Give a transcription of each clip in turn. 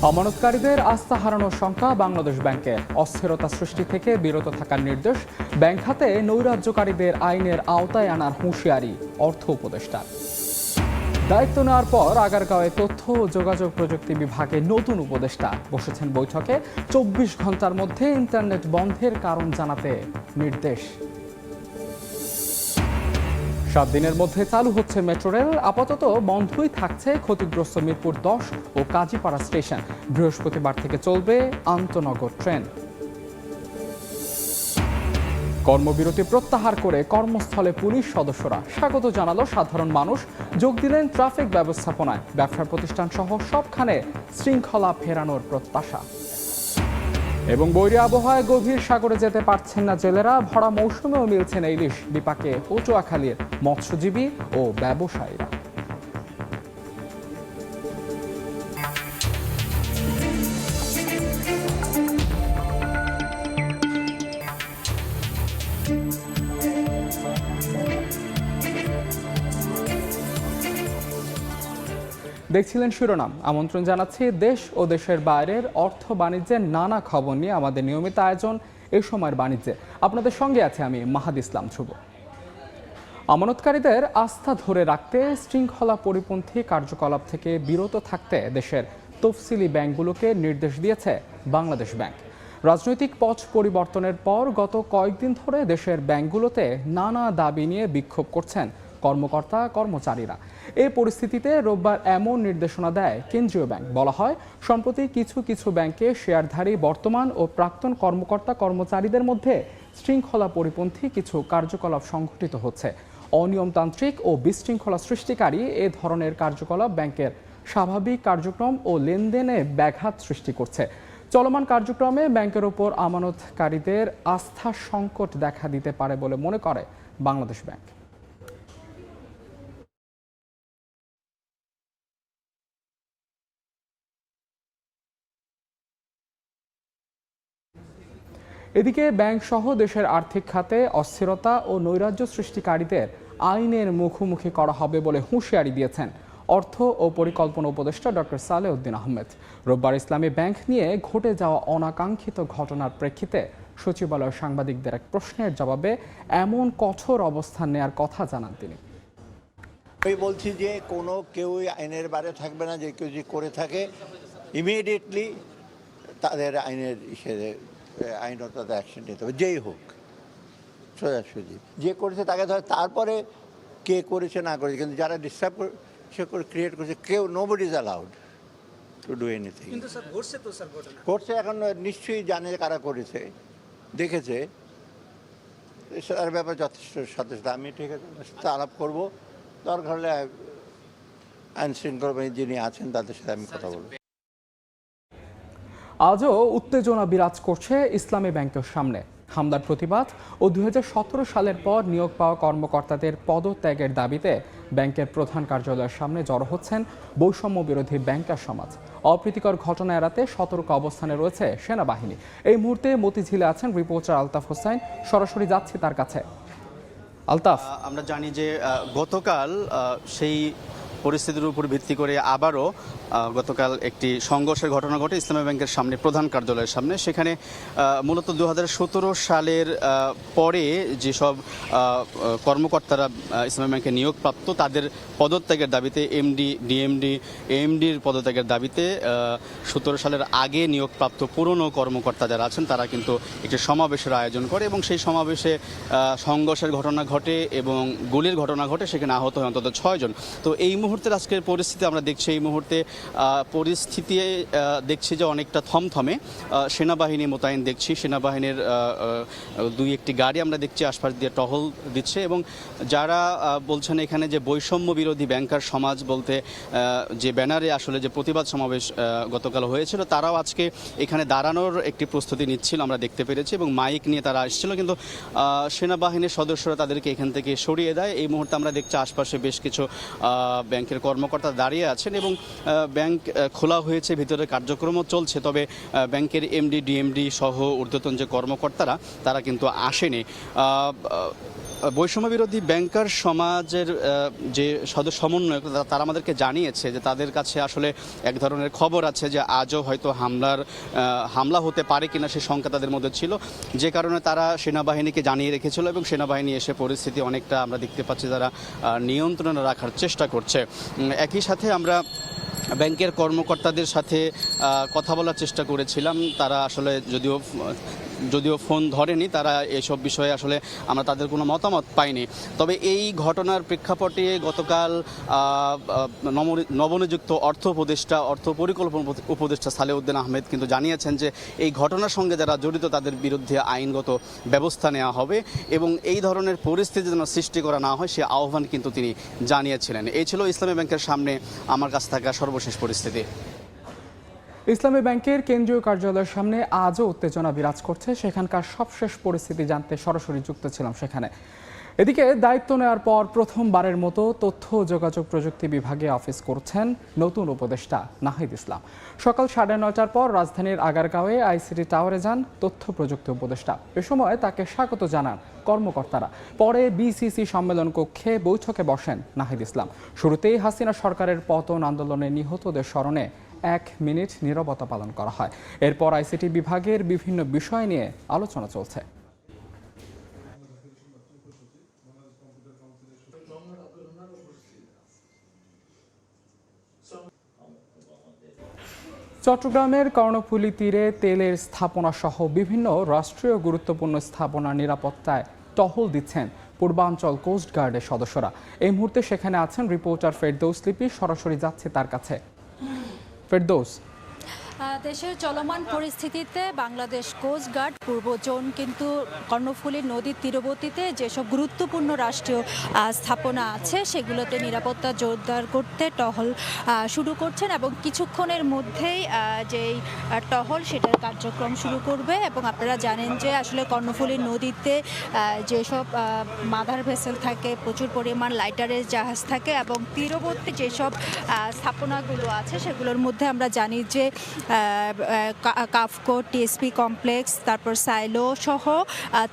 আমানতকারীদের আস্থা হারানোর শঙ্কা বাংলাদেশ ব্যাংকের। অস্থিরতা সৃষ্টি থেকে বিরত থাকার নির্দেশ, ব্যাংক খাতে নৈরাজ্যকারীদের আইনের আওতায় আনার হুঁশিয়ারি অর্থ উপদেষ্টার। দায়িত্ব নেওয়ার পর আগারগাঁওয়ে তথ্য ও যোগাযোগ প্রযুক্তি বিভাগে নতুন উপদেষ্টা বসেছেন বৈঠকে। 24 ঘন্টার মধ্যে ইন্টারনেট বন্ধের কারণ জানাতে নির্দেশ। 7 দিনের মধ্যে চালু হচ্ছে মেট্রো রেল। আপাতত বন্ধই থাকছে ক্ষতিগ্রস্ত মিরপুর 10 ও কাজীপাড়া স্টেশন। বৃহস্পতিবার থেকে চলবে আন্তনগর ট্রেন। কর্মবিরতি প্রত্যাহার করে কর্মস্থলে পুলিশ সদস্যরা স্বাগত জানালো সাধারণ মানুষ। যোগ দিলেন ট্রাফিক ব্যবস্থাপনায়। ব্যবসা প্রতিষ্ঠান সহ সবখানে শৃঙ্খলা ফেরানোর প্রত্যাশা। এবং বৈরী আবহাওয়ায় গভীর সাগরে যেতে পারছেন না জেলেরা। ভরা মৌসুমেও মিলছে না ইলিশ। বিপাকে পটুয়াখালীর মৎস্যজীবী ও ব্যবসায়ীরা। দেখছিলেন শিরোনাম। আমন্ত্রণ জানাচ্ছি দেশ ও দেশের বাইরের অর্থ বাণিজ্যের নানা খবর নিয়ে আমাদের নিয়মিত আয়োজন এই সময়ের বাণিজ্যে। আপনাদের সঙ্গে আছে আমি মাহাদ ইসলাম ধ্রুব। আমানতকারীদের আস্থা ধরে রাখতে শৃঙ্খলা পরিপন্থী কার্যকলাপ থেকে বিরত থাকতে দেশের তফসিলি ব্যাংকগুলোকে নির্দেশ দিয়েছে বাংলাদেশ ব্যাংক। রাজনৈতিক পথ পরিবর্তনের পর গত কয়েকদিন ধরে দেশের ব্যাংকগুলোতে নানা দাবি নিয়ে বিক্ষোভ করছেন কর্মকর্তা কর্মচারীরা। এই পরিস্থিতিতে রোববার এমন নির্দেশনা দেয় কেন্দ্রীয় ব্যাংক। বলা হয়, সম্প্রতি কিছু কিছু ব্যাংকে শেয়ারধারী বর্তমান ও প্রাক্তন কর্মকর্তা কর্মচারীদের মধ্যে শৃঙ্খলা পরিপন্থী কিছু কার্যকলাপ সংঘটিত হচ্ছে। অনিয়মতান্ত্রিক ও বিশৃঙ্খলা সৃষ্টিকারী এ ধরনের কার্যকলাপ ব্যাংকের স্বাভাবিক কার্যক্রম ও লেনদেনে ব্যাঘাত সৃষ্টি করছে। চলমান কার্যক্রমে ব্যাংকের ওপর আমানতকারীদের আস্থার সংকট দেখা দিতে পারে বলে মনে করে বাংলাদেশ ব্যাংক। এদিকে ব্যাংক সহ দেশের আর্থিক খাতে অস্থিরতা ও নৈরাজ্য সৃষ্টিকারীদের আইনের মুখোমুখি করা হবে বলে হুঁশিয়ারি দিয়েছেন অর্থ ও পরিকল্পনা উপদেষ্টা ডক্টর সালেউদ্দিন আহমেদ। রোববার ইসলামী ব্যাংক নিয়ে ঘটে যাওয়া অনাকাঙ্ক্ষিত ঘটনার প্রেক্ষিতে সচিবালয়ের সাংবাদিকদের এক প্রশ্নের জবাবে এমন কঠোর অবস্থান নেয়ার কথা জানান তিনি। আমি বলছি যে কেউই আইনের বাইরে থাকবে না। যে কেউ যে করে থাকে ইমিডিয়েটলি তাদের আইনের আইনত অ্যাকশন নিতে হবে, যেই হোক, সোজাসুজি যে করেছে তাকে ধরে। তারপরে কে করেছে না করেছে, কিন্তু যারা ডিস্টার্ব ক্রিয়েট করেছে nobody is allowed to do anything. করছে এখন নিশ্চয়ই জানে কারা করেছে, দেখেছে, তার ব্যাপারে যথেষ্ট সচেষ্ট। আমি ঠিক আছে আলাপ করবো, দরকার হলে আইন শৃঙ্খলা যিনি আছেন তাদের সাথে আমি কথা বলবো। আজও উত্তেজনা বিরাজ করছে ইসলামী ব্যাংকের সামনে। হামলার প্রতিবাদ ও 2017 সালের পর নিয়োগ পাওয়া কর্মকর্তাদের পদত্যাগের দাবিতে ব্যাংকের প্রধান কার্যালয়ের সামনে জড়ো হচ্ছেন বৈষম্য বিরোধী ব্যাংকার সমাজ। অপ্রীতিকর ঘটনা এড়াতে সতর্ক অবস্থানে রয়েছে সেনাবাহিনী। এই মুহূর্তে মতিঝিলে আছেন রিপোর্টার আলতাফ হোসেন। সরাসরি যাচ্ছি তার কাছে। আলতাফ, আমরা জানি যে গতকাল সেই পরিস্থিতির উপর ভিত্তি করে আবারও গতকাল একটি সংঘর্ষের ঘটনা ঘটে ইসলামী ব্যাংকের সামনে, প্রধান কার্যালয়ের সামনে। সেখানে মূলত 2017 সালের পরে যেসব কর্মকর্তারা ইসলামী ব্যাংকে নিয়োগপ্রাপ্ত তাদের পদত্যাগের দাবিতে এমডি, ডিএমডি, এএমডির পদত্যাগের দাবিতে 17 সালের আগে নিয়োগপ্রাপ্ত পুরনো কর্মকর্তা যারা আছেন তারা কিন্তু একটি সমাবেশের আয়োজন করে এবং সেই সমাবেশে সংঘর্ষের ঘটনা ঘটে এবং গুলির ঘটনা ঘটে। সেখানে আহত হয় অন্তত 6 জন। তো এই মুহূর্তের আজকের পরিস্থিতি আমরা দেখছি, এই মুহূর্তে পরিস্থিতি দেখছি যে অনেকটা থমথমে। সেনাবাহিনী মোতায়েন দেখছি, সেনাবাহিনীর 2-1টি গাড়ি আমরা দেখছি আশপাশ দিয়ে টহল দিচ্ছে এবং যারা বলছেন এখানে যে বৈষম্য বিরোধী ব্যাংকার সমাজ বলতে যে ব্যানারে আসলে যে প্রতিবাদ সমাবেশ গতকাল হয়েছিল, তারাও আজকে এখানে দাঁড়ানোর একটি প্রস্তুতি নিচ্ছিল আমরা দেখতে পেরেছি এবং মাইক নিয়ে তারা আসছিল, কিন্তু সেনাবাহিনীর সদস্যরা তাদেরকে এখান থেকে সরিয়ে দেয়। এই মুহূর্তে আমরা দেখছি আশপাশে বেশ কিছু ব্যাংকের কর্মকর্তা দাঁড়িয়ে আছেন এবং ব্যাংক খোলা হয়েছে, ভিতরে কার্যক্রমও চলছে। তবে ব্যাংকের এমডি, ডিএমডি সহ ঊর্ধ্বতন যে কর্মকর্তারা তারা কিন্তু আসেনি। বৈষম্য বিরোধী ব্যাংকার সমাজের যে সদস্য সমন্বয়ক তারা আমাদেরকে জানিয়েছে যে তাদের কাছে আসলে এক ধরনের খবর আছে যে আজও হয়তো হামলা হতে পারে কিনা সে শঙ্কা তাদের মধ্যে ছিল, যে কারণে তারা সেনাবাহিনীকে জানিয়ে রেখেছিল এবং সেনাবাহিনী এসে পরিস্থিতি অনেকটা আমরা দেখতে পাচ্ছি তারা নিয়ন্ত্রণে রাখার চেষ্টা করছে। একই সাথে আমরা ব্যাংকের কর্মকর্তাদের সাথে কথা বলার চেষ্টা করেছিলাম, তারা আসলে যদিও ফোন ধরেনি, তারা এসব বিষয়ে আসলে আমরা তাদের কোনো মতামত পাইনি। তবে এই ঘটনার প্রেক্ষাপটে গতকাল নবনিযুক্ত অর্থ পরিকল্পনা উপদেষ্টা সালেউদ্দিন আহমেদ কিন্তু জানিয়েছেন যে এই ঘটনার সঙ্গে যারা জড়িত তাদের বিরুদ্ধে আইনগত ব্যবস্থা নেওয়া হবে এবং এই ধরনের পরিস্থিতি যেন সৃষ্টি করা না হয় সে আহ্বান কিন্তু তিনি জানিয়েছিলেন। এই ছিল ইসলামী ব্যাংকের সামনে আমার কাছে থাকা সর্বশেষ পরিস্থিতি। ইসলামী ব্যাংকের কেন্দ্রীয় কার্যালয়ের সামনে আজও উত্তেজনা বিরাজ করছে। সেখানকার সবশেষ পরিস্থিতি জানতে সরাসরি যুক্ত ছিলাম সেখানে। এদিকে দায়িত্ব নেওয়ার পর প্রথমবারের মতো তথ্য ও যোগাযোগ প্রযুক্তি বিভাগে অফিস করছেন নতুন উপদেষ্টা নাহিদ ইসলাম। সকাল 9:30টার পর রাজধানীর আগারগাঁওয়ে আইসিটি টাওয়ারে যান তথ্য প্রযুক্তি উপদেষ্টা। এ সময় তাকে স্বাগত জানান কর্মকর্তারা। পরে বিসিসি সম্মেলন কক্ষে বৈঠকে বসেন নাহিদ ইসলাম। শুরুতেই হাসিনা সরকারের পতন আন্দোলনে নিহতদের স্মরণে 1 মিনিট নীরবতা পালন করা হয়। এরপর আইসিটি বিভাগের বিভিন্ন বিষয় নিয়ে আলোচনা চলছে। চট্টগ্রামের কর্ণফুলী তীরে তেলের স্থাপনা সহ বিভিন্ন রাষ্ট্রীয় গুরুত্বপূর্ণ স্থাপনার নিরাপত্তায় টহল দিচ্ছেন পূর্বাঞ্চল কোস্ট গার্ডের সদস্যরা। এই মুহূর্তে সেখানে আছেন রিপোর্টার ফেরদৌস লিপি, সরাসরি যাচ্ছে তার কাছে। ফেরদৌস, দেশের চলমান পরিস্থিতিতে বাংলাদেশ কোস্ট গার্ড পূর্ব জোন কিন্তু কর্ণফুলী নদীর তীরবর্তীতে যেসব গুরুত্বপূর্ণ রাষ্ট্রীয় স্থাপনা আছে সেগুলোতে নিরাপত্তা জোরদার করতে টহল শুরু করছেন এবং কিছুক্ষণের মধ্যেই যেই টহল সেটার কার্যক্রম শুরু করবে। এবং আপনারা জানেন যে আসলে কর্ণফুলী নদীতে যেসব মাদার ভেসেল থাকে, প্রচুর পরিমাণ লাইটারের জাহাজ থাকে এবং তীরবর্তী যেসব স্থাপনাগুলো আছে সেগুলোর মধ্যে আমরা জানি যে কাফকো, টিএসপি কমপ্লেক্স, তারপর সাইলো সহ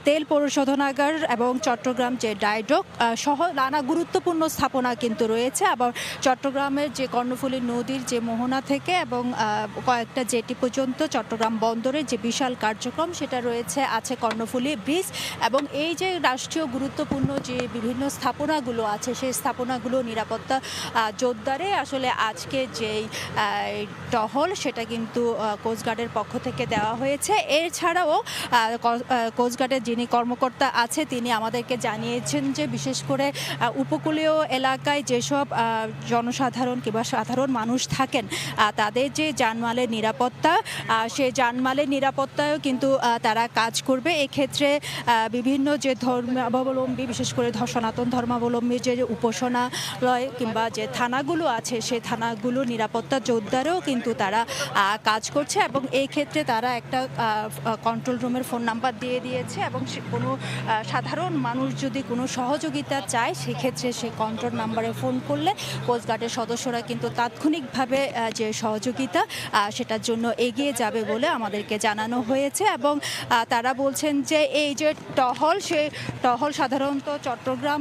তেল পরিশোধনাগার এবং চট্টগ্রাম যে ডাইডক সহ নানা গুরুত্বপূর্ণ স্থাপনা কিন্তু রয়েছে। আবার চট্টগ্রামের যে কর্ণফুলী নদীর যে মোহনা থেকে এবং কয়েকটা জেটি পর্যন্ত চট্টগ্রাম বন্দরের যে বিশাল কার্যক্রম সেটা রয়েছে, আছে কর্ণফুলী ব্রিজ। এবং এই যে রাষ্ট্রীয় গুরুত্বপূর্ণ যে বিভিন্ন স্থাপনাগুলো আছে সেই স্থাপনাগুলো নিরাপত্তা জোরদারে আসলে আজকে যেই টহল সেটা কিন্তু কোস্টগার্ডের পক্ষ থেকে দেওয়া হয়েছে। এছাড়াও কোস্টগার্ডের যিনি কর্মকর্তা আছে তিনি আমাদেরকে জানিয়েছেন যে বিশেষ করে উপকূলীয় এলাকায় যেসব জনসাধারণ কিংবা সাধারণ মানুষ থাকেন তাদের যে জানমালের নিরাপত্তা, সেই জানমালের নিরাপত্তায়ও কিন্তু তারা কাজ করবে। এক্ষেত্রে বিভিন্ন যে ধর্মাবলম্বী, বিশেষ করে সনাতন ধর্মাবলম্বী যে উপাসনালয় কিংবা যে থানাগুলো আছে সেই থানাগুলোর নিরাপত্তা জোরদারেও কিন্তু তারা কাজ করছে। এবং এই ক্ষেত্রে তারা একটা কন্ট্রোল রুমের ফোন নাম্বার দিয়ে দিয়েছে এবং কোনো সাধারণ মানুষ যদি কোনো সহযোগিতা চায় সেক্ষেত্রে সে কন্ট্রোল নাম্বারে ফোন করলে কোস্টগার্ডের সদস্যরা কিন্তু তাৎক্ষণিকভাবে যে সহযোগিতা সেটার জন্য এগিয়ে যাবে বলে আমাদেরকে জানানো হয়েছে। এবং তারা বলছেন যে এই যে টহল, সেই টহল সাধারণত চট্টগ্রাম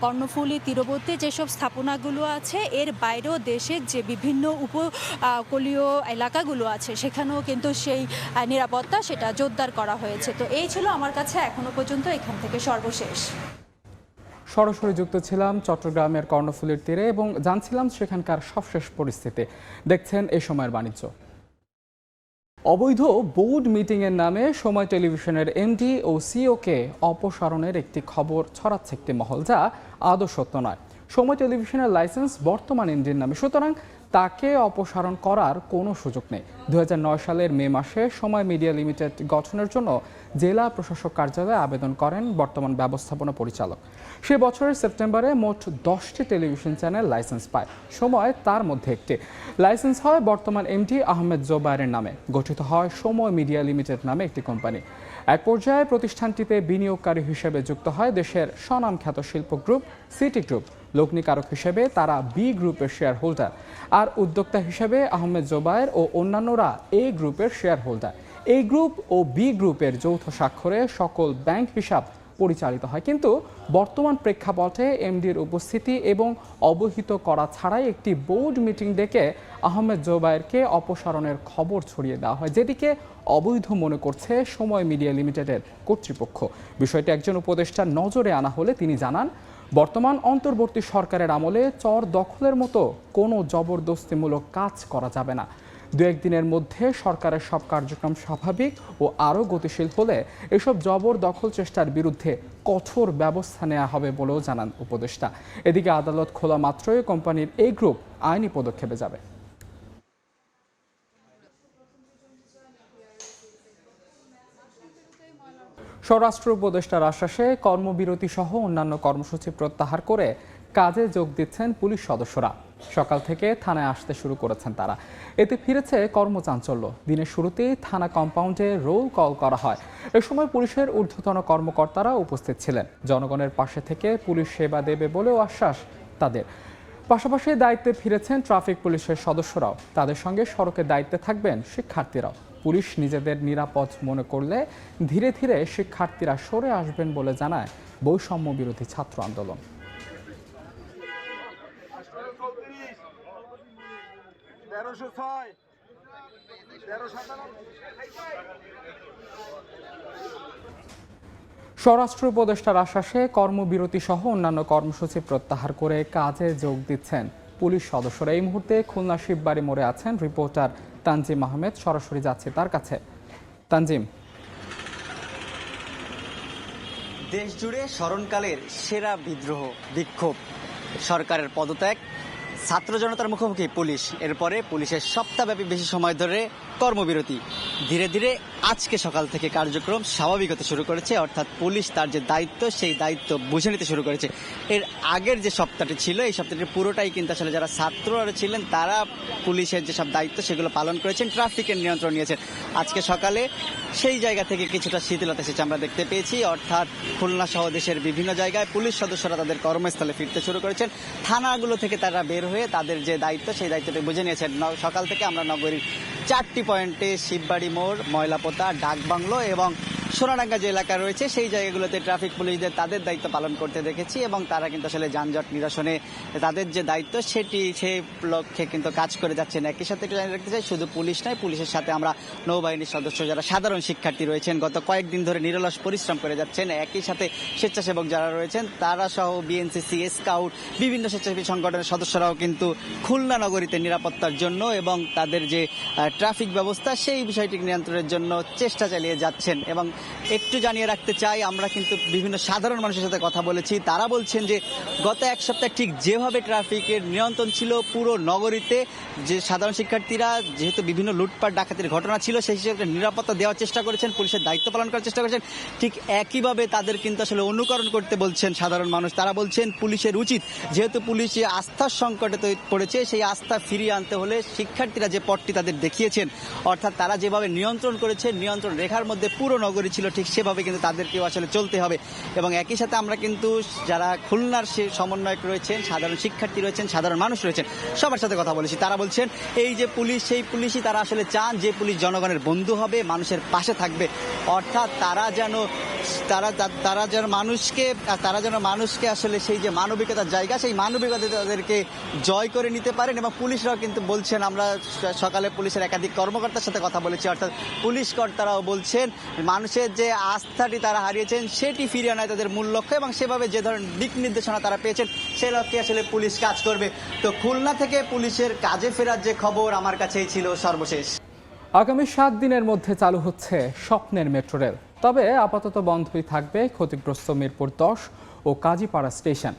কর্ণফুলী তীরবর্তী যেসব স্থাপনাগুলো আছে এর বাইরেও দেশের যে বিভিন্ন উপকূলীয় এলাকাগুলো আছে সেখানেও কিন্তু সেই নিরাপত্তা সেটা জোরদার করা হয়েছে। তো এই ছিল আমার কাছে এখনো পর্যন্ত এখান থেকে সর্বশেষ। সরাসরি যুক্ত ছিলাম চট্টগ্রামের কর্ণফুলীর তীরে এবং জানছিলাম সেখানকার সবশেষ পরিস্থিতি। দেখছেন এই সময়ের বাণিজ্য। অবৈধ বোর্ড মিটিংয়ের নামে সময় টেলিভিশনের এমডি ও সিইওকে অপসারণের একটি খবর ছড়াচ্ছে একটি মহল, যা আদৌ সত্য নয়। সময় টেলিভিশনের লাইসেন্স বর্তমান এমডির নামে, সুতরাং তাকে অপসারণ করার কোনো সুযোগ নেই। 2009 সালের মে মাসে সময় মিডিয়া লিমিটেড গঠনের জন্য জেলা প্রশাসক কার্যালয়ে আবেদন করেন বর্তমান ব্যবস্থাপনা পরিচালক। সে বছরের সেপ্টেম্বরে মোট 10টি টেলিভিশন চ্যানেল লাইসেন্স পায়। সময় তার মধ্যে একটি লাইসেন্স হয় বর্তমান এমডি আহমেদ জোবায়ের নামে। গঠিত হয় সময় মিডিয়া লিমিটেড নামে একটি কোম্পানি। এক পর্যায়ে প্রতিষ্ঠানটিতে বিনিয়োগকারী হিসেবে যুক্ত হয় দেশের স্বনামখ্যাত শিল্প গ্রুপ সিটি গ্রুপ। লগ্নিকারক হিসেবে তারা বি গ্রুপের শেয়ার হোল্ডার, আর উদ্যোক্তা হিসেবে আহমেদ জোবায়ের ও অন্যান্যরা এ গ্রুপের শেয়ার হোল্ডার। এই গ্রুপ ও বি গ্রুপের যৌথ স্বাক্ষরে সকল ব্যাংক হিসাব পরিচালিত হয়। কিন্তু বর্তমান প্রেক্ষাপটে এমডির উপস্থিতি এবং অবহিত করা ছাড়াই একটি বোর্ড মিটিং ডেকে আহমেদ জোবায়েরকে অপসারণের খবর ছড়িয়ে দেওয়া হয়, যেটিকে অবৈধ মনে করছে সময় মিডিয়া লিমিটেডের কর্তৃপক্ষ। বিষয়টি একজন উপদেষ্টার নজরে আনা হলে তিনি জানান, বর্তমান অন্তর্বর্তী সরকারের আমলে চর দখলের মতো কোনো জবরদস্তিমূলক কাজ করা যাবে না। দু একদিনের মধ্যে সরকারের সব কার্যক্রম স্বাভাবিক ও আরও গতিশীল হলে এসব জবরদখল চেষ্টার বিরুদ্ধে কঠোর ব্যবস্থা নেওয়া হবে বলেও জানান উপদেষ্টা। এদিকে আদালত খোলা মাত্রই কোম্পানির এই গ্রুপ আইনি পদক্ষেপে যাবে। স্বরাষ্ট্র উপদেষ্টার আশ্বাসে কর্মবিরতি সহ অন্যান্য কর্মসূচি প্রত্যাহার করে কাজে যোগ দিচ্ছেন পুলিশ সদস্যরা। সকাল থেকে থানায় আসতে শুরু করেছেন তারা। এতে ফিরেছে কর্মচাঞ্চল্য। দিনের শুরুতেই থানা কম্পাউন্ডে রোল কল করা হয়। এ সময় পুলিশের ঊর্ধ্বতন কর্মকর্তারা উপস্থিত ছিলেন। জনগণের পাশে থেকে পুলিশ সেবা দেবে বলেও আশ্বাস তাদের। পাশাপাশি দায়িত্বে ফিরেছেন ট্রাফিক পুলিশের সদস্যরাও। তাদের সঙ্গে সড়কে দায়িত্বে থাকবেন শিক্ষার্থীরাও। পুলিশ নিজেদের নিরাপদ মনে করলে ধীরে ধীরে শিক্ষার্থীরা সরে আসবেন বলে জানায় বৈষম্য বিরোধী ছাত্র আন্দোলন। স্বরাষ্ট্র উপদেষ্টার আশ্বাসে কর্মবিরতি সহ অন্যান্য কর্মসূচি প্রত্যাহার করে কাজে যোগ দিচ্ছেন পুলিশ সদস্যরা। এই মুহূর্তে খুলনা শিববাড়ি মোড়ে আছেন রিপোর্টার তানজিম আহমেদ। সরাসরি যাচ্ছে তার কাছে। তানজিম, দেশ জুড়ে স্মরণকালের সেরা বিদ্রোহ, বিক্ষোভ, সরকারের পদত্যাগ, ছাত্র জনতার মুখোমুখি পুলিশ, এরপরে পুলিশের সপ্তাহব্যাপী বেশি সময় ধরে কর্মবিরতি। ধীরে ধীরে আজকে সকাল থেকে কার্যক্রম স্বাভাবিক হতে শুরু করেছে, অর্থাৎ পুলিশ তার যে দায়িত্ব সেই দায়িত্ব বুঝে নিতে শুরু করেছে। এর আগের যে সপ্তাহটি ছিল, এই সপ্তাহটির পুরোটাই কিন্তু আসলে যারা ছাত্ররা ছিলেন তারা পুলিশের যেসব দায়িত্ব সেগুলো পালন করেছেন, ট্রাফিকের নিয়ন্ত্রণ নিয়েছেন। আজকে সকালে সেই জায়গা থেকে কিছুটা শিথিলতা এসেছে আমরা দেখতে পেয়েছি, অর্থাৎ খুলনা সহ দেশের বিভিন্ন জায়গায় পুলিশ সদস্যরা তাদের কর্মস্থলে ফিরতে শুরু করেছেন। থানাগুলো থেকে তারা বের হয়ে তাদের যে দায়িত্ব সেই দায়িত্বটি বুঝে নিয়েছেন। সকাল থেকে আমরা নগরীর 4টি পয়েন্টে শিববাড়ি মোড়, ময়লাপোতা, ডাকবাংলো এবং সোনাডাঙ্গা যে এলাকা রয়েছে সেই জায়গাগুলোতে ট্রাফিক পুলিশদের তাদের দায়িত্ব পালন করতে দেখেছি এবং তারা কিন্তু আসলে যানজট নিরসনে তাদের যে দায়িত্ব সেটি সেই লক্ষ্যে কিন্তু কাজ করে যাচ্ছেন। একই সাথে একটু জানিয়ে রাখতে চাই, শুধু পুলিশ নয়, পুলিশের সাথে আমরা নৌবাহিনীর সদস্য যারা সাধারণ শিক্ষার্থী রয়েছেন গত কয়েকদিন ধরে নিরলস পরিশ্রম করে যাচ্ছেন। একই সাথে স্বেচ্ছাসেবক যারা রয়েছেন তারা সহ বিএনসিসি, স্কাউট, বিভিন্ন স্বেচ্ছাসেবী সংগঠনের সদস্যরাও কিন্তু খুলনা নগরীতে নিরাপত্তার জন্য এবং তাদের যে ট্রাফিক ব্যবস্থা সেই বিষয়টি নিয়ন্ত্রণের জন্য চেষ্টা চালিয়ে যাচ্ছেন। এবং একটু জানিয়ে রাখতে চাই, আমরা কিন্তু বিভিন্ন সাধারণ মানুষের সাথে কথা বলেছি। তারা বলছেন যে গত এক সপ্তাহ ঠিক যেভাবে ট্রাফিকের নিয়ন্ত্রণ ছিল পুরো নগরীতে, যে সাধারণ শিক্ষার্থীরা যেহেতু বিভিন্ন লুটপাট ডাকাতির ঘটনা ছিল সেই হিসেবে নিরাপত্তা দেওয়ার চেষ্টা করেছেন, পুলিশের দায়িত্ব পালন করার চেষ্টা করেছেন, ঠিক একইভাবে তাদের কিন্তু আসলে অনুকরণ করতে বলছেন সাধারণ মানুষ। তারা বলছেন পুলিশের উচিত, যেহেতু পুলিশ আস্থার সংকটে পড়েছে, সেই আস্থা ফিরিয়ে আনতে হলে শিক্ষার্থীরা যে পথটি তাদের দেখিয়েছেন, অর্থাৎ তারা যেভাবে নিয়ন্ত্রণ করেছে, নিয়ন্ত্রণ রেখার মধ্যে পুরো নগরী ছিল, ঠিক সেভাবে কিন্তু তাদেরকেও আসলে চলতে হবে। এবং একই সাথে আমরা কিন্তু যারা খুলনার সে সমন্বয়ক রয়েছেন, সাধারণ শিক্ষার্থী রয়েছেন, সাধারণ মানুষ রয়েছেন, সবার সাথে কথা বলেছি। তারা বলছেন এই যে পুলিশ, সেই পুলিশই তারা আসলে চান যে পুলিশ জনগণের বন্ধু হবে, মানুষের পাশে থাকবে, অর্থাৎ তারা যেন মানুষকে আসলে সেই যে মানবিকতার জায়গা, সেই মানবিকতা তাদেরকে জয় করে নিতে পারেন। এবং পুলিশরাও কিন্তু বলছেন, আমরা সকালে পুলিশের একাধিক কর্মকর্তার সাথে কথা বলেছি, অর্থাৎ পুলিশ কর্তারাও বলছেন মানুষের যে আস্থাটি তারা হারিয়েছেন সেটি ফিরিয়ে আনায় তাদের মূল লক্ষ্য এবং সেভাবে যে ধরনের দিক নির্দেশনা তারা পেয়েছেন সেই লক্ষ্যে আসলে পুলিশ কাজ করবে। তো খুলনা থেকে পুলিশের কাজে ফেরার যে খবর আমার কাছেই ছিল সর্বশেষ। আগামী 7 দিনের মধ্যে চালু হচ্ছে স্বপ্নের মেট্রো রেল। তবে আপাতত বন্ধই থাকবে ক্ষতিগ্রস্ত মিরপুর 10 ও কাজীপাড়া স্টেশন।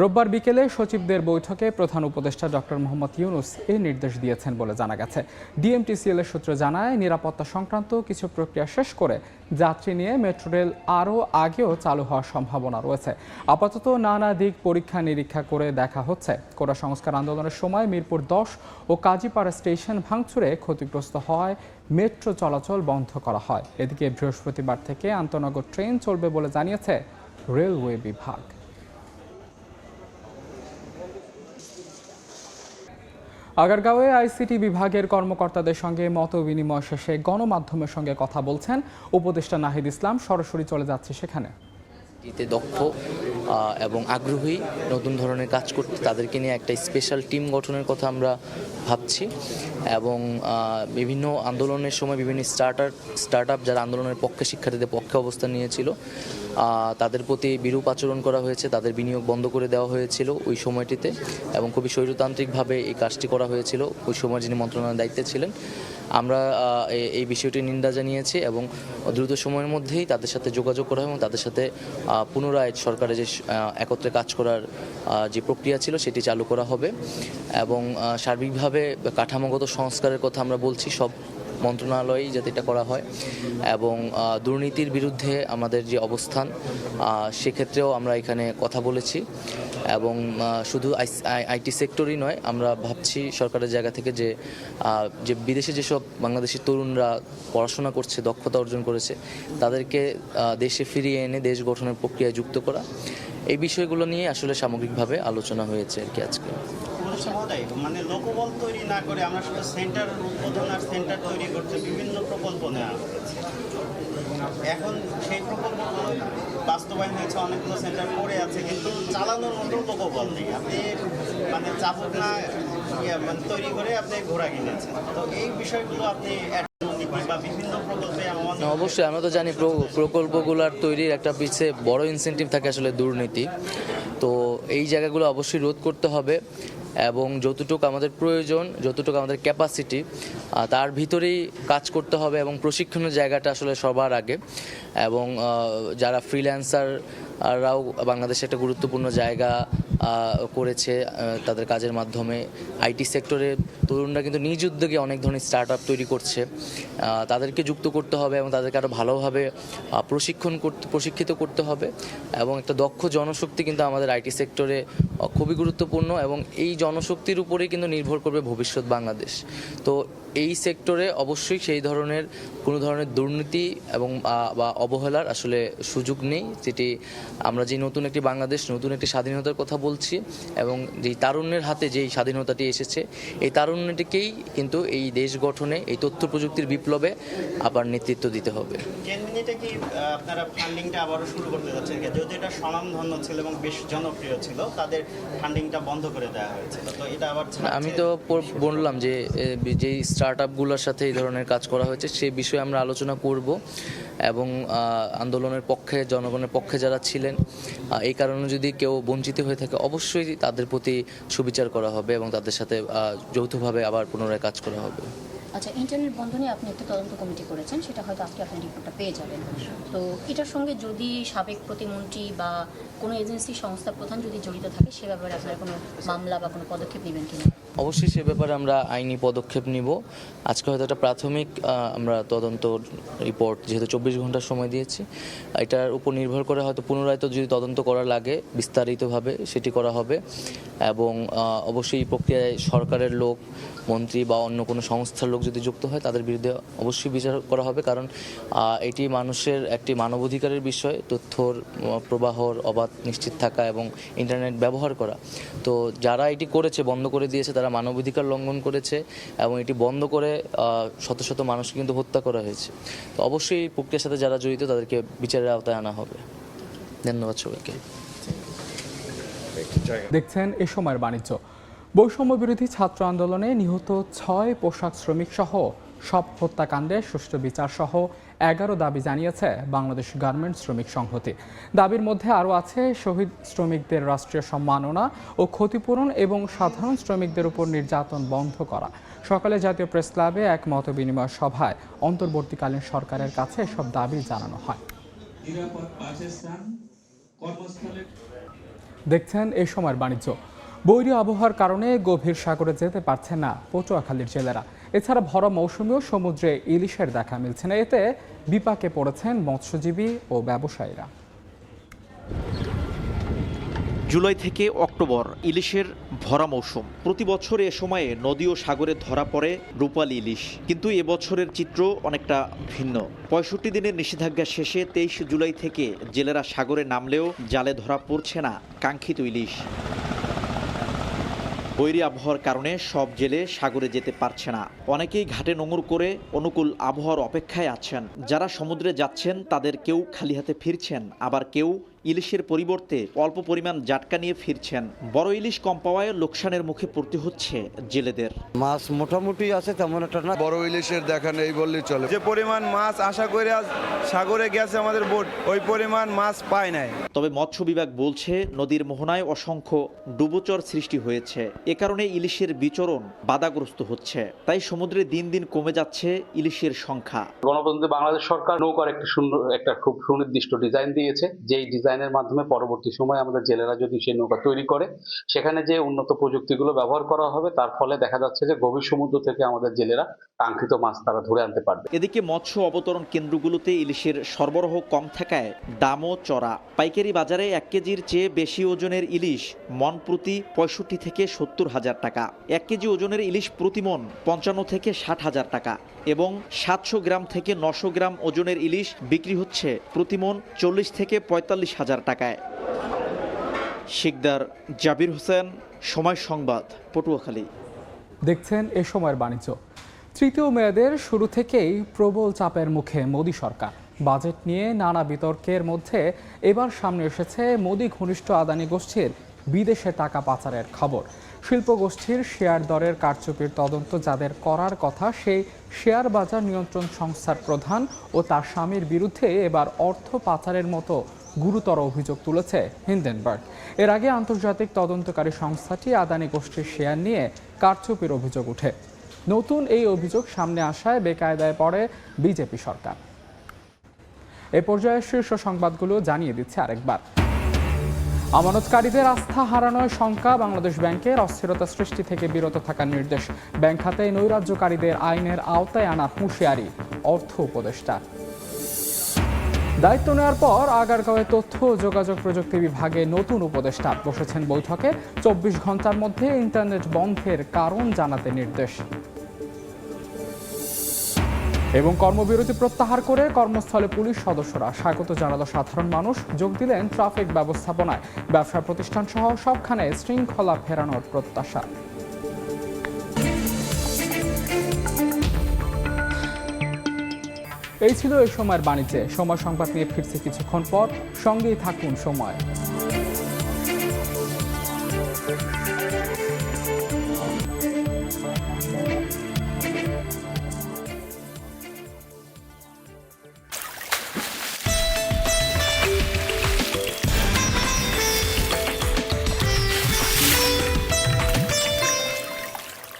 রোববার বিকেলে সচিবদের বৈঠকে প্রধান উপদেষ্টা ডক্টর মোহাম্মদ ইউনূস এই নির্দেশ দিয়েছেন বলে জানা গেছে। ডিএমটিসিএল এর সূত্র জানায়, নিরাপত্তা সংক্রান্ত কিছু প্রক্রিয়া শেষ করে যাত্রী নিয়ে মেট্রো রেল আরও আগেও চালু হওয়ার সম্ভাবনা রয়েছে। আপাতত নানা দিক পরীক্ষা নিরীক্ষা করে দেখা হচ্ছে। কোটা সংস্কার আন্দোলনের সময় মিরপুর 10 ও কাজীপাড়া স্টেশন ভাঙচুরে ক্ষতিগ্রস্ত হওয়ায় মেট্রো চলাচল বন্ধ করা হয়। এদিকে বৃহস্পতিবার থেকে আন্তনগর ট্রেন চলবে বলে জানিয়েছে রেলওয়ে বিভাগ। আগারগাঁওয়ে আইসিটি বিভাগের কর্মকর্তাদের সঙ্গে মত বিনিময় শেষে গণমাধ্যমের সঙ্গে কথা বলছেন উপদেষ্টা নাহিদ ইসলাম। সরাসরি চলে যাচ্ছে সেখানে। এতে দক্ষ এবং আগ্রহী নতুন ধরনের কাজ করতে তাদেরকে নিয়ে একটা স্পেশাল টিম গঠনের কথা আমরা ভাবছি এবং বিভিন্ন আন্দোলনের সময় বিভিন্ন স্টার্ট আপ যারা আন্দোলনের পক্ষে শিক্ষার্থীদের পক্ষে অবস্থান নিয়েছিল তাদের প্রতি বিরূপ আচরণ করা হয়েছে, তাদের বিনিয়োগ বন্ধ করে দেওয়া হয়েছিল ওই সময়টিতে এবং খুবই স্বৈরতান্ত্রিকভাবে এই কাজটি করা হয়েছিল ওই সময় যিনি মন্ত্রণালয়ের দায়িত্বে ছিলেন। আমরা এই বিষয়টি নিন্দা জানিয়েছি এবং দ্রুত সময়ের মধ্যেই তাদের সাথে যোগাযোগ করা এবং তাদের সাথে পুনরায় সরকারের যে একত্রে কাজ করার যে প্রক্রিয়া ছিল সেটি চালু করা হবে এবং সার্বিকভাবে কাঠামোগত সংস্কারের কথা আমরা বলছি সব মন্ত্রণালয়েই যাতে এটা করা হয় এবং দুর্নীতির বিরুদ্ধে আমাদের যে অবস্থান সেক্ষেত্রেও আমরা এখানে কথা বলেছি এবং শুধু আইটি সেক্টরই নয়, আমরা ভাবছি সরকারের জায়গা থেকে যে বিদেশে যেসব বাংলাদেশি তরুণরা পড়াশোনা করছে, দক্ষতা অর্জন করেছে, তাদেরকে দেশে ফিরিয়ে এনে দেশ গঠনের প্রক্রিয়ায় যুক্ত করা, এই বিষয়গুলো নিয়ে আসলে সামগ্রিকভাবে আলোচনা হয়েছে আর কি আজকে। মানে লোকবল তৈরি না করে আমরা শুধু সেন্টার উদ্বোধন আর সেন্টার তৈরি করতে বিভিন্ন প্রকল্প নেওয়া হয়েছে। এখন সেই প্রকল্পগুলো বাস্তবায়ন হয়েছে, অনেকগুলো সেন্টার পড়ে আছে, কিন্তু চালানোর মতো লোকবল নেই। আপনি মানে চাবুক না মানে তৈরি করে আপনি ঘোড়া কিনেছেন, তো এই বিষয়গুলো আপনি বা বিভিন্ন প্রকল্পে অবশ্যই আমরা তো জানি প্রকল্পগুলোর তৈরির একটা পিছিয়ে বড় ইনসেন্টিভ থাকে আসলে দুর্নীতি, তো এই জায়গাগুলো অবশ্যই রোধ করতে হবে এবং যতটুকু আমাদের প্রয়োজন, যতটুকু আমাদের ক্যাপাসিটি তার ভিতরেই কাজ করতে হবে এবং প্রশিক্ষণের জায়গাটা আসলে সবার আগে এবং যারা ফ্রিল্যান্সাররাও বাংলাদেশে একটা গুরুত্বপূর্ণ জায়গা করেছে তাদের কাজের মাধ্যমে। আইটি সেক্টরে তরুণরা কিন্তু নিজ উদ্যোগে অনেক ধরনের স্টার্ট আপ তৈরি করছে, তাদেরকে যুক্ত করতে হবে এবং তাদেরকে আরও ভালোভাবে প্রশিক্ষিত করতে হবে এবং একটা দক্ষ জনশক্তি কিন্তু আমাদের আইটি সেক্টরে খুবই গুরুত্বপূর্ণ এবং এই জনশক্তির উপরেই কিন্তু নির্ভর করবে ভবিষ্যৎ বাংলাদেশ। তো এই সেক্টরে অবশ্যই সেই ধরনের কোনো ধরনের দুর্নীতি এবং বা অবহেলার আসলে সুযোগ নেই, যেটি আমরা যে নতুন একটি বাংলাদেশ, নতুন একটি স্বাধীনতার কথা বলছি এবং যেই তারুণ্যের হাতে যেই স্বাধীনতাটি এসেছে, এই তারুণ্যটিকেই কিন্তু এই দেশ গঠনে, এই তথ্য প্রযুক্তির বিপ্লবে আবার নেতৃত্ব দিতে হবে। জেনমিনিতে কি আপনারা ফান্ডিংটা আবারও শুরু করতে যাচ্ছেন? যদি এটা স্বনামধন্য ছিল এবং বেশ জনপ্রিয় ছিল, তাদের ফান্ডিংটা বন্ধ করে দেওয়া হয়েছিল, তো এটা আবার আমি তো বললাম যে যেই স্টার্ট আপগুলোর সাথে এই ধরনের কাজ করা হয়েছে সেই বিষয়ে আমরা আলোচনা করব এবং আন্দোলনের পক্ষে, জনগণের পক্ষে যারা ছিলেন এই কারণে যদি কেউ বঞ্চিত হয়ে থাকে অবশ্যই তাদের প্রতি সুবিচার করা হবে এবং তাদের সাথে যৌথভাবে আবার পুনরায় কাজ করা হবে। আচ্ছা, ইন্টারনেট বন্ধ নিয়ে আপনি একটা তদন্ত কমিটি করেছেন, সেটা হয়তো আজকে আপনি রিপোর্টটা পেয়ে যাবেন। তো এটার সঙ্গে যদি সাবেক প্রতিমন্ত্রী বা কোনো এজেন্সি সংস্থা প্রধান যদি জড়িত থাকে সে ব্যাপারে আপনারা কোনো মামলা বা কোনো পদক্ষেপ নেবেন কিনা? অবশ্যই সে ব্যাপারে আমরা আইনি পদক্ষেপ নিব। আজকে হয়তো একটা প্রাথমিক আমরা তদন্ত রিপোর্ট, যেহেতু 24 ঘন্টার সময় দিয়েছি, এটার উপর নির্ভর করে হয়তো পুনরায় তো যদি তদন্ত করা লাগে বিস্তারিতভাবে সেটি করা হবে এবং অবশ্যই এই প্রক্রিয়ায় সরকারের লোক, মন্ত্রী বা অন্য কোনো সংস্থার লোক যদি যুক্ত হয় তাদের বিরুদ্ধে অবশ্যই বিচার করা হবে, কারণ এটি মানুষের একটি মানবাধিকারের বিষয়, তথ্যর প্রবাহর অবাধ নিশ্চিত থাকা এবং ইন্টারনেট ব্যবহার করা। তো যারা এটি করেছে, বন্ধ করে দিয়েছে, তারা মানবাধিকার লঙ্ঘন করেছে এবং এটি বন্ধ করে শত শত মানুষকে কিন্তু হত্যা করা হয়েছে। তো অবশ্যই এই প্রক্রিয়ার সাথে যারা জড়িত তাদেরকে বিচারের আওতায় আনা হবে। ধন্যবাদ সবাইকে। দেখছেন এ সময়ের বাণিজ্য। বৈষম্য বিরোধী ছাত্র আন্দোলনে নিহত 6 পোশাক শ্রমিক সহ সব হত্যাকাণ্ডের সুষ্ঠু বিচার সহ 11 দাবি জানিয়েছে বাংলাদেশ গার্মেন্টস শ্রমিক সংহতি। দাবির মধ্যে আরও আছে শহীদ শ্রমিকদের রাষ্ট্রীয় সম্মাননা ও ক্ষতিপূরণ এবং সাধারণ শ্রমিকদের উপর নির্যাতন বন্ধ করা। সকালে জাতীয় প্রেস ক্লাবে এক মতবিনিময় সভায় অন্তর্বর্তীকালীন সরকারের কাছে এসব দাবি জানানো হয়। দেখছেন এই সময়ের বাণিজ্য। বৈরী আবহাওয়ার কারণে গভীর সাগরে যেতে পারছে না পটুয়াখালীর জেলেরা। এছাড়া ভরা মৌসুমেও সমুদ্রে ইলিশের দেখা মিলছে না, এতে বিপাকে পড়েছেন মৎস্যজীবী ও ব্যবসায়ীরা। জুলাই থেকে অক্টোবর ইলিশের ভরা মৌসুম। প্রতি বছর এ সময়ে নদী ও সাগরে ধরা পড়ে রূপালী ইলিশ, কিন্তু এবছরের চিত্র অনেকটা ভিন্ন। 65 দিনের নিষেধাজ্ঞা শেষে 23 জুলাই থেকে জেলেরা সাগরে নামলেও জালে ধরা পড়ছে না কাঙ্ক্ষিত ইলিশ। বৈরী আবহাওয়ার কারণে সব জেলে সাগরে যেতে পারছে না। অনেকেই ঘাটে নোঙর করে অনুকূল আবহাওয়ার অপেক্ষায় আছেন। যারা সমুদ্রে যাচ্ছেন তাদের কেউ খালি হাতে ফিরছেন, আবার কেউ ইলিশের পরিবর্তে অল্প পরিমাণ জাটকা নিয়ে ফিরছেন। বড় ইলিশ কম পাওয়ায় লোকসানের মুখে পড়তে হচ্ছে জেলেদের। মাছ মোটামুটি আছে, তেমন একটা না। বড় ইলিশের দেখা নেই বললেই চলে। যে পরিমাণ মাছ আশা করে আজ সাগরে গেছে আমাদের বোট, ওই পরিমাণ মাছ পায় নাই। তবে মৎস্য বিভাগ বলছে নদীর মোহনায় অসংখ্য ডুবোচর সৃষ্টি হয়েছে। এ কারণে ইলিশের বিচরণ বাধাগ্রস্ত হচ্ছে। তাই সমুদ্রে দিন দিন কমে যাচ্ছে ইলিশের সংখ্যা। গণপ্রজাতন্ত্রী বাংলাদেশ সরকার নৌকার একটা খুব সুনির্দিষ্ট ডিজাইন দিয়েছে, যেই ডিজাইনের মাধ্যমে পরবর্তী সময় আমাদের জেলেরা যদি সেই নৌকা তৈরি করে, সেখানে যে উন্নত প্রযুক্তিগুলো ব্যবহার করা হবে, তার ফলে দেখা যাচ্ছে যে গভীর সমুদ্র থেকে আমাদের জেলেরা কাঙ্ক্ষিত মাছ তারা ধরে আনতে পারবে। এদিকে মৎস্য অবতরণ কেন্দ্রগুলোতে ইলিশের সরবরাহ কম থাকায় দামও চড়া। পাইকারি বাজারে 1 কেজির চেয়ে বেশি ওজনের ইলিশ মন প্রতি 65 থেকে 70 হাজার টাকা, 1 কেজি ওজনের ইলিশ প্রতি মন 55 থেকে 60 হাজার টাকা এবং 700 গ্রাম থেকে 900 গ্রাম ওজনের ইলিশ বিক্রি হচ্ছে প্রতি মন 40 থেকে 45 হাজার টাকায়। শিকদার, জাবির হোসেন, সময় সংবাদ, পটুয়াখালী। দেখছেন এ সময়ের বাণিজ্য। তৃতীয় মেয়াদের শুরু থেকেই প্রবল চাপের মুখে মোদি সরকার। বাজেট নিয়ে নানা বিতর্কের মধ্যে এবার সামনে এসেছে মোদি ঘনিষ্ঠ আদানি গোষ্ঠীর বিদেশে টাকা পাচারের খবর। শিল্প গোষ্ঠীর শেয়ার দরের কারচুপির তদন্ত যাদের করার কথা, সেই শেয়ার বাজার নিয়ন্ত্রণ সংস্থার প্রধান ও তার স্বামীর বিরুদ্ধে এবার অর্থ পাচারের মতো গুরুতর অভিযোগ তুলেছে হিন্ডেনবার্গ। এর আগে আন্তর্জাতিক তদন্তকারী সংস্থাটি আদানি গোষ্ঠীর শেয়ার নিয়ে কারচুপির অভিযোগ ওঠে। নতুন এই অভিযোগ সামনে আসায় বেকায়দায় পড়ে বিজেপি সরকার। এ পর্যায়ে শীর্ষ সংবাদগুলো জানিয়ে দিচ্ছে আরেকবার। আমানতকারীদের আস্থা হারানোর শঙ্কা, বাংলাদেশ ব্যাংকের অস্থিরতা সৃষ্টি থেকে বিরত থাকার নির্দেশ। ব্যাংক খাতে নৈরাজ্যকারীদের আইনের আওতায় আনার হুঁশিয়ারি অর্থ উপদেষ্টা। দায়িত্ব নেওয়ার পর আগারগাঁওয়ে তথ্য ও যোগাযোগ প্রযুক্তি বিভাগে নতুন উপদেষ্টা বসেছেন বৈঠকে। 24 ঘন্টার মধ্যে ইন্টারনেট বন্ধের কারণ জানাতে নির্দেশ। এবং কর্মবিরতি প্রত্যাহার করে কর্মস্থলে পুলিশ সদস্যরা স্বাগত জানালো সাধারণ মানুষ। যোগ দিলেন ট্রাফিক ব্যবস্থাপনায়। ব্যবসা প্রতিষ্ঠান সহ সবখানে শৃঙ্খলা ফেরানোর প্রত্যাশা। এই ছিল এই সময়ের বাণিজ্যে। সময় সংবাদ নিয়ে ফিরছে কিছুক্ষণ পর, সঙ্গেই থাকুন সময়।